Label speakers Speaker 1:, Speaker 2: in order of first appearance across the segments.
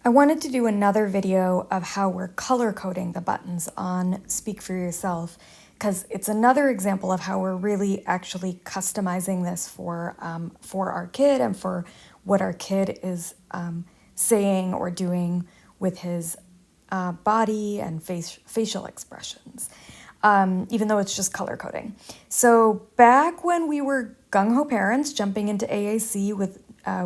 Speaker 1: I wanted to do another video of how we're color coding the buttons on Speak for Yourself, because it's another example of how we're really actually customizing this for our kid and for what our kid is saying or doing with his body and facial expressions, even though it's just color coding. So back when we were gung-ho parents jumping into AAC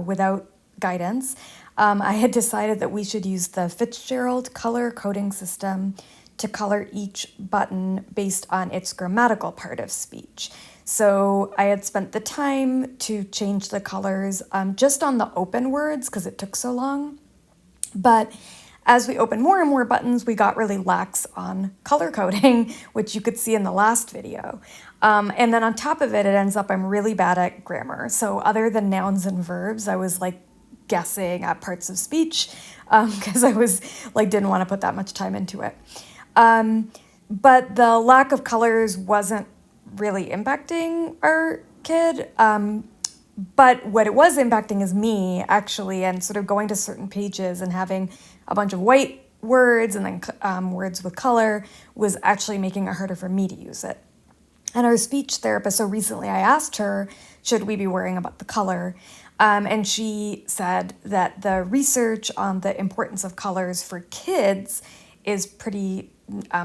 Speaker 1: without guidance, I had decided that we should use the Fitzgerald color coding system to color each button based on its grammatical part of speech. So I had spent the time to change the colors just on the open words because it took so long. But as we opened more and more buttons, we got really lax on color coding, which you could see in the last video. And then on top of it, it ends up I'm really bad at grammar. So other than nouns and verbs, I was like guessing at parts of speech because I was like didn't want to put that much time into it. But the lack of colors wasn't really impacting our kid. But what it was impacting is me, actually, and sort of going to certain pages and having a bunch of white words and then words with color was actually making it harder for me to use it. And our speech therapist, so recently I asked her, should we be worrying about the color? And she said that the research on the importance of colors for kids is pretty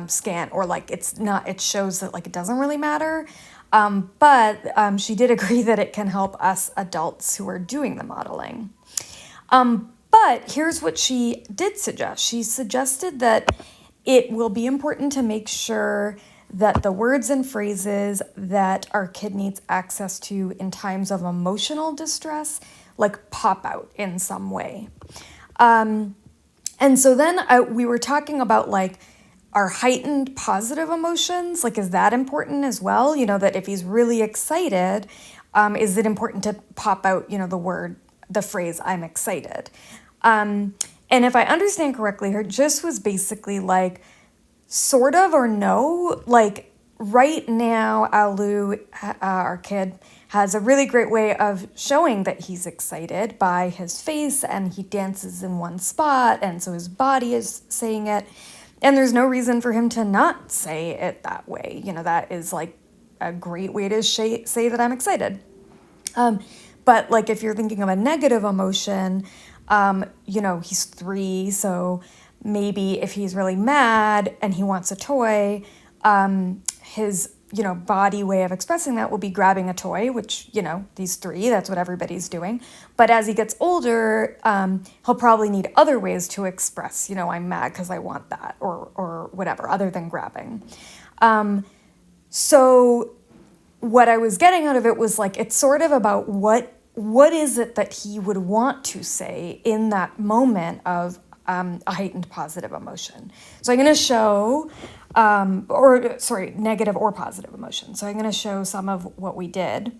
Speaker 1: scant, or like it shows that like it doesn't really matter. But she did agree that it can help us adults who are doing the modeling. But here's what she did suggest. She suggested that it will be important to make sure that the words and phrases that our kid needs access to in times of emotional distress, like pop out in some way. And so then we were talking about like our heightened positive emotions, like is that important as well? You know, that if he's really excited, is it important to pop out, you know, the phrase, I'm excited? And if I understand correctly, her gist was basically like, sort of or no, like right now, Alu, our kid, has a really great way of showing that he's excited by his face, and he dances in one spot, and so his body is saying it. And there's no reason for him to not say it that way. You know, that is like a great way to say that I'm excited. But like if you're thinking of a negative emotion, you know, he's 3, so maybe if he's really mad and he wants a toy, his, you know, body way of expressing that will be grabbing a toy, which, you know, he's 3, that's what everybody's doing. But as he gets older, he'll probably need other ways to express, you know, I'm mad because I want that, or whatever, other than grabbing. So what I was getting out of it was like, it's sort of about what is it that he would want to say in that moment of a heightened positive emotion. So I'm going to show, negative or positive emotion. So I'm going to show some of what we did.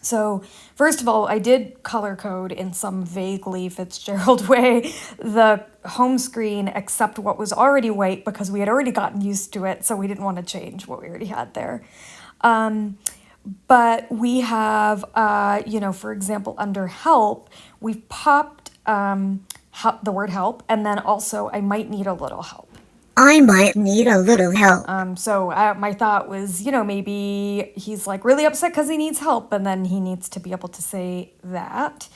Speaker 1: So first of all, I did color code in some vaguely Fitzgerald way the home screen except what was already white because we had already gotten used to it, so we didn't want to change what we already had there. But we have, you know, for example, under help, we've popped the word help, and then also I might need a little help.
Speaker 2: I might need a little help.
Speaker 1: So my thought was, you know, maybe he's like really upset because he needs help, and then he needs to be able to say that.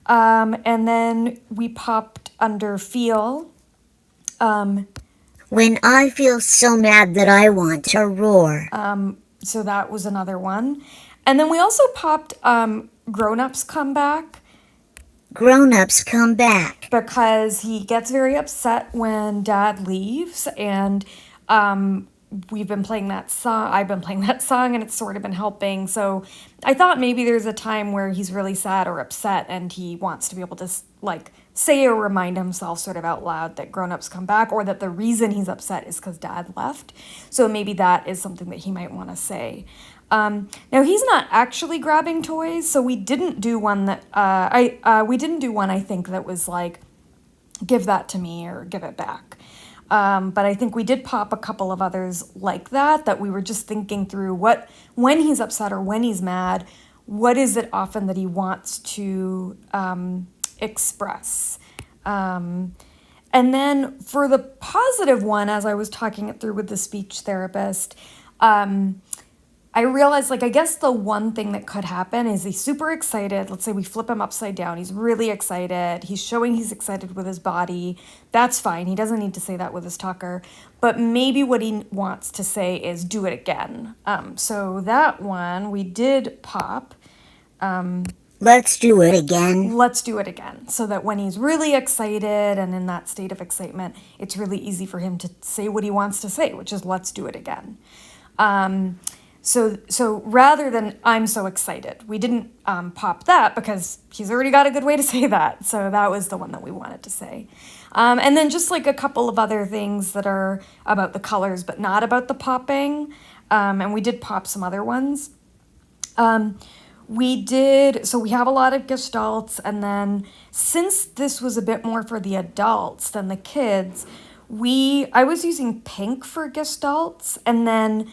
Speaker 1: And then we popped under feel.
Speaker 2: When I feel so mad that I want to roar.
Speaker 1: So that was another one. And then we also popped grown-ups come back.
Speaker 2: Grown-ups come back.
Speaker 1: Because he gets very upset when dad leaves, and we've been playing that song. I've been playing that song, and it's sort of been helping. So I thought maybe there's a time where he's really sad or upset, and he wants to be able to like say or remind himself sort of out loud that grown-ups come back, or that the reason he's upset is because dad left. So maybe that is something that he might want to say. Now he's not actually grabbing toys, so we didn't do one that I think that was like, give that to me or give it back. But I think we did pop a couple of others like that we were just thinking through when he's upset or when he's mad, what is it often that he wants to express? And then for the positive one, as I was talking it through with the speech therapist, I realized, like, I guess the one thing that could happen is he's super excited. Let's say we flip him upside down. He's really excited. He's showing he's excited with his body. That's fine. He doesn't need to say that with his talker. But maybe what he wants to say is do it again. So that one we did pop.
Speaker 2: Let's do it again.
Speaker 1: Let's do it again. So that when he's really excited and in that state of excitement, it's really easy for him to say what he wants to say, which is let's do it again. So rather than I'm so excited, we didn't pop that because he's already got a good way to say that. So that was the one that we wanted to say. And then just like a couple of other things that are about the colors, but not about the popping. And we did pop some other ones. So we have a lot of gestalts, and then since this was a bit more for the adults than the kids, I was using pink for gestalts, and then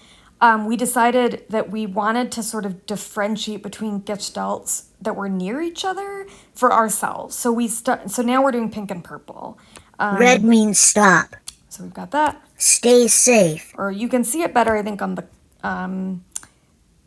Speaker 1: we decided that we wanted to sort of differentiate between gestalts that were near each other for ourselves. So now we're doing pink and purple.
Speaker 2: Red means stop.
Speaker 1: So we've got that.
Speaker 2: Stay safe.
Speaker 1: Or you can see it better, I think, on the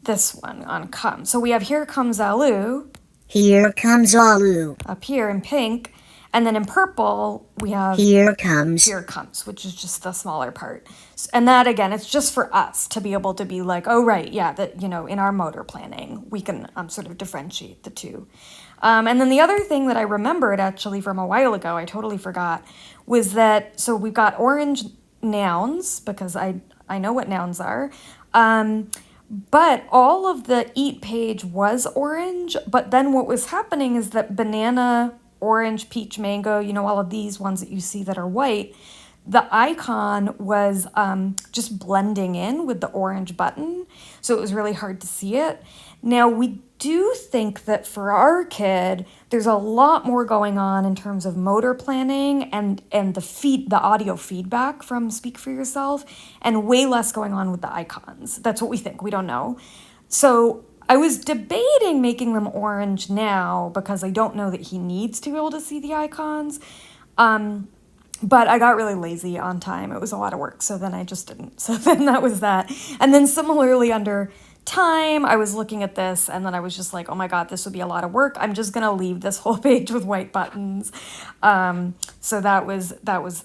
Speaker 1: this one on come. So we have here comes Alu.
Speaker 2: Here comes Alu.
Speaker 1: Up here in pink. And then in purple, we have
Speaker 2: Here comes.
Speaker 1: Here comes, which is just the smaller part. And that, again, it's just for us to be able to be like, oh, right, yeah, that, in our motor planning, we can sort of differentiate the two. And then the other thing that I remembered actually from a while ago, I totally forgot, was that, so we've got orange nouns, because I know what nouns are. But all of the eat page was orange, but then what was happening is that banana, orange, peach, mango, all of these ones that you see that are white, the icon was just blending in with the orange button, so it was really hard to see it. Now, we do think that for our kid, there's a lot more going on in terms of motor planning and the audio feedback from Speak for Yourself, and way less going on with the icons. That's what we think. We don't know. So I was debating making them orange now because I don't know that he needs to be able to see the icons. But I got really lazy on time. It was a lot of work, so then I just didn't. So then that was that. And then similarly under time, I was looking at this and then I was just like, oh my God, this would be a lot of work. I'm just gonna leave this whole page with white buttons. So that was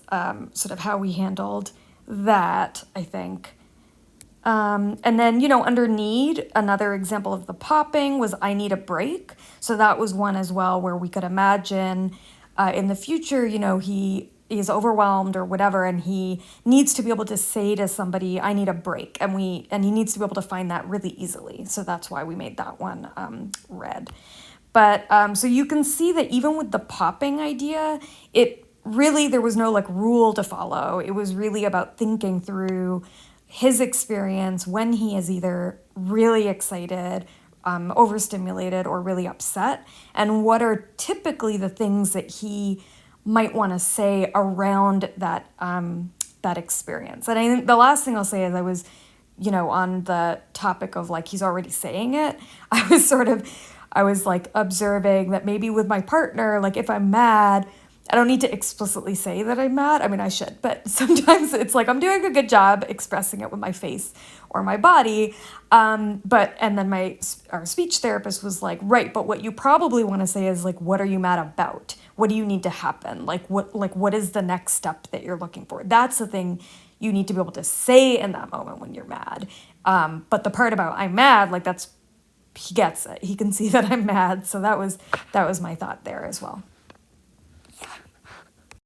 Speaker 1: sort of how we handled that, I think. And then, under need, another example of the popping was I need a break. So that was one as well where we could imagine in the future, he is overwhelmed or whatever, and he needs to be able to say to somebody, I need a break. And he needs to be able to find that really easily. So that's why we made that one red. But so you can see that even with the popping idea, there was no rule to follow. It was really about thinking through his experience when he is either really excited, overstimulated, or really upset, and what are typically the things that he might want to say around that experience. And I think the last thing I'll say is I was, on the topic of he's already saying it, I was observing that maybe with my partner, if I'm mad, I don't need to explicitly say that I'm mad. I mean, I should, but sometimes it's I'm doing a good job expressing it with my face or my body. And then our speech therapist was like, right, but what you probably want to say is what are you mad about? What do you need to happen? What is the next step that you're looking for? That's the thing you need to be able to say in that moment when you're mad. But the part about I'm mad, he gets it. He can see that I'm mad. So that was my thought there as well.